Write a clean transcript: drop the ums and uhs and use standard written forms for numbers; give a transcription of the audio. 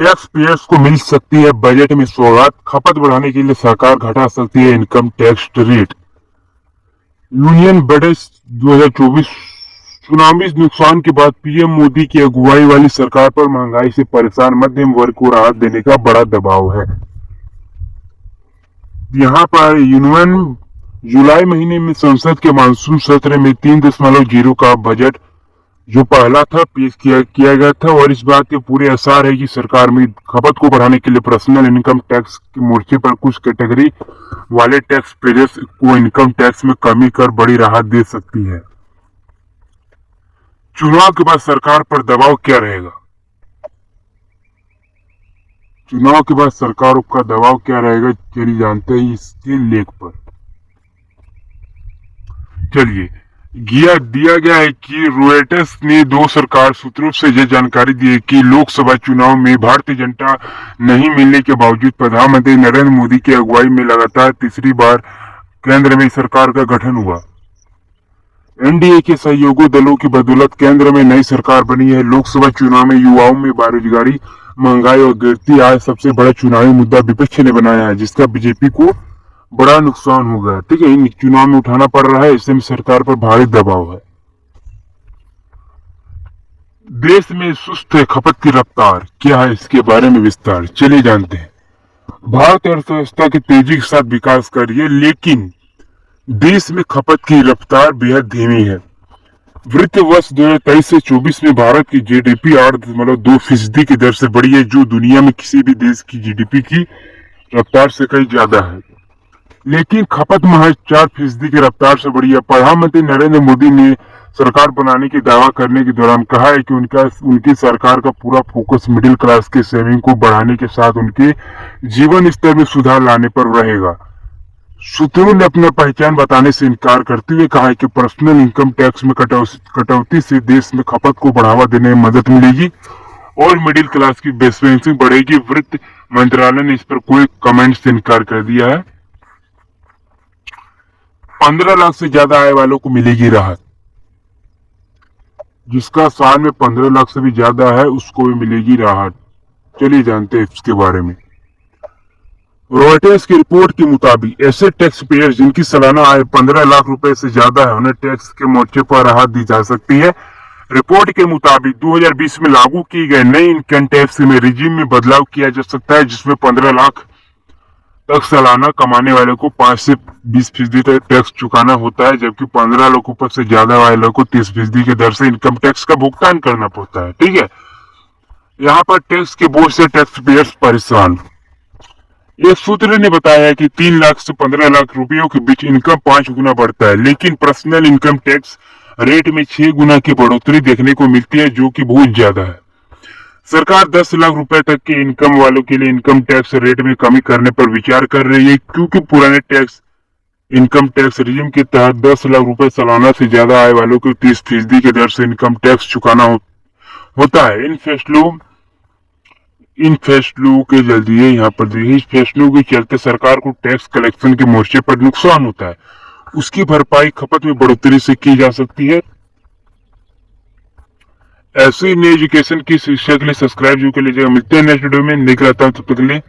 Tax payers को मिल सकती है बजट में सौगात, खपत बढ़ाने के लिए सरकार घटा सकती है income tax rate. Union budget 2024 tsunami नुकसान के बाद पीएम मोदी की अगुवाई वाली सरकार पर महंगाई से परेशान मध्यम वर्ग को राहत देने का बड़ा दबाव है। यहाँ पर यूनियन जुलाई महीने में संसद के मानसून सत्र में 3.0 का बजट जो पहला था पेश किया गया था और इस बात के पूरे आसार है कि सरकार में खपत को बढ़ाने के लिए पर्सनल इनकम टैक्स के मोर्चे पर कुछ कैटेगरी वाले टैक्स पेयर्स को इनकम टैक्स में कमी कर बड़ी राहत दे सकती है। चुनाव के बाद सरकार पर दबाव क्या रहेगा? चुनाव के बाद सरकार का दबाव क्या रहेगा, चलिए जानते हैं इसके लेख पर। चलिए दिया गया है कि रॉयटर्स ने 2 सरकार सूत्रों से यह जानकारी दी है कि लोकसभा चुनाव में भारतीय जनता नहीं मिलने के बावजूद प्रधानमंत्री नरेंद्र मोदी की अगुवाई में लगातार तीसरी बार केंद्र में सरकार का गठन हुआ। एनडीए के सहयोगी दलों की बदौलत केंद्र में नई सरकार बनी है। लोकसभा चुनाव में युवाओं में बेरोजगारी, महंगाई और गिरती आय सबसे बड़ा चुनावी मुद्दा विपक्ष ने बनाया है, जिसका बीजेपी को बड़ा नुकसान होगा। ठीक है, इन चुनाव में उठाना पड़ रहा है, इससे सरकार पर भारी दबाव है। देश में सुस्त है खपत की रफ्तार, क्या है इसके बारे में विस्तार चलिए जानते हैं। भारत अर्थव्यवस्था की तेजी के साथ विकास कर रही है, लेकिन देश में खपत की रफ्तार बेहद धीमी है। वित्त वर्ष 2023 से 24 में भारत की जीडीपी 8.2% की दर से बढ़ी है, जो दुनिया में किसी भी देश की जीडीपी की रफ्तार से कहीं ज्यादा है। लेकिन खपत महज 4% की रफ्तार से बढ़ी है। प्रधानमंत्री नरेंद्र मोदी ने सरकार बनाने की दावा करने के दौरान कहा है कि उनकी सरकार का पूरा फोकस मिडिल क्लास के सेविंग को बढ़ाने के साथ उनके जीवन स्तर में सुधार लाने पर रहेगा। सूत्रों ने अपना पहचान बताने से इनकार करते हुए कहा है कि पर्सनल इनकम टैक्स में कटौती से देश में खपत को बढ़ावा देने में मदद मिलेगी और मिडिल क्लास की बेसमेंसिंग बढ़ेगी। वित्त मंत्रालय ने इस पर कोई कमेंट से इनकार कर दिया है। 15 लाख से ज्यादा आय वालों को मिलेगी राहत, जिसका साल में 15 लाख से भी ज्यादा है उसको भी मिलेगी राहत। चलिए जानते हैं इसके बारे में। रॉयटर्स की रिपोर्ट के मुताबिक ऐसे टैक्स पेयर जिनकी सालाना आय 15 लाख रुपए से ज्यादा है उन्हें टैक्स के मोर्चे पर राहत दी जा सकती है। रिपोर्ट के मुताबिक 2020 में लागू की गए नई इनकम टैक्स में रिजीम में बदलाव किया जा सकता है, जिसमें 15 लाख तक सालाना कमाने वाले को 5 से 20% तक टैक्स चुकाना होता है, जबकि 15 लाख ऊपर से ज्यादा वाले को 30% की दर से इनकम टैक्स का भुगतान करना पड़ता है। ठीक है, यहाँ पर टैक्स के बोझ से टैक्स पेयर्स परेशान। एक सूत्र ने बताया है कि 3 लाख से 15 लाख रुपयों के बीच इनकम 5 गुना बढ़ता है, लेकिन पर्सनल इनकम टैक्स रेट में 6 गुना की बढ़ोतरी देखने को मिलती है, जो कि बहुत ज्यादा है। सरकार 10 लाख रुपए तक के इनकम वालों के लिए इनकम टैक्स रेट में कमी करने पर विचार कर रही है, क्योंकि पुराने इनकम टैक्स रिजीम के तहत 10 लाख रुपए सालाना से ज्यादा आय वालों को 30% की दर से इनकम टैक्स चुकाना होता है। इन फैसलों के जल्दी यहाँ पर इस फैसलों के चलते सरकार को टैक्स कलेक्शन के मोर्चे पर नुकसान होता है, उसकी भरपाई खपत में बढ़ोतरी से की जा सकती है। ऐसे नई एजुकेशन की शिक्षा के लिए सब्सक्राइब जो के लिए मिलते हैं नेक्स्ट वीडियो में। निकलता हूँ तब तक के लिए